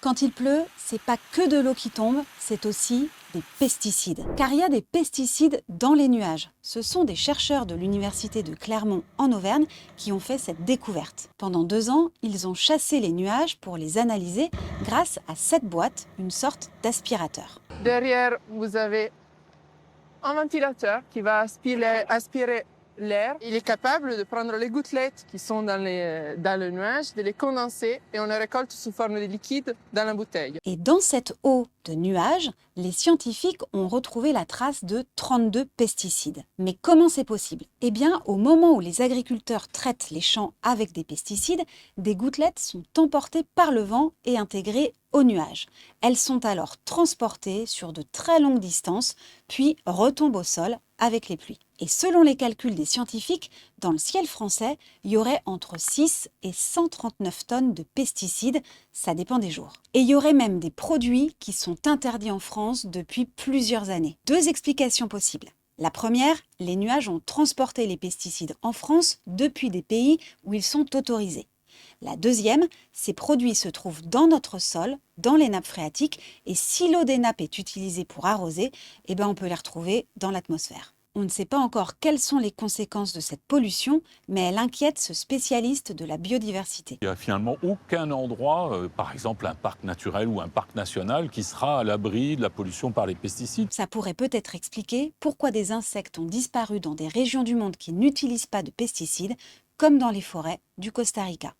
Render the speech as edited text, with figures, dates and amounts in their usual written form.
Quand il pleut, c'est pas que de l'eau qui tombe, c'est aussi des pesticides. Car il y a des pesticides dans les nuages. Ce sont des chercheurs de l'université de Clermont en Auvergne qui ont fait cette découverte. Pendant 2 ans, ils ont chassé les nuages pour les analyser grâce à cette boîte, une sorte d'aspirateur. Derrière, vous avez un ventilateur qui va aspirer l'air. Il est capable de prendre les gouttelettes qui sont dans le nuage, de les condenser et on les récolte sous forme de liquide dans la bouteille. Et dans cette eau de nuage, les scientifiques ont retrouvé la trace de 32 pesticides. Mais comment c'est possible? Eh bien, au moment où les agriculteurs traitent les champs avec des pesticides, des gouttelettes sont emportées par le vent et intégrées au nuage. Elles sont alors transportées sur de très longues distances, puis retombent au sol avec les pluies. Et selon les calculs des scientifiques, dans le ciel français, il y aurait entre 6 et 139 tonnes de pesticides, ça dépend des jours. Et il y aurait même des produits qui sont interdits en France depuis plusieurs années. 2 explications possibles. La première, les nuages ont transporté les pesticides en France depuis des pays où ils sont autorisés. La deuxième, ces produits se trouvent dans notre sol, dans les nappes phréatiques, et si l'eau des nappes est utilisée pour arroser, on peut les retrouver dans l'atmosphère. On ne sait pas encore quelles sont les conséquences de cette pollution, mais elle inquiète ce spécialiste de la biodiversité. Il n'y a finalement aucun endroit, par exemple un parc naturel ou un parc national, qui sera à l'abri de la pollution par les pesticides. Ça pourrait peut-être expliquer pourquoi des insectes ont disparu dans des régions du monde qui n'utilisent pas de pesticides, comme dans les forêts du Costa Rica.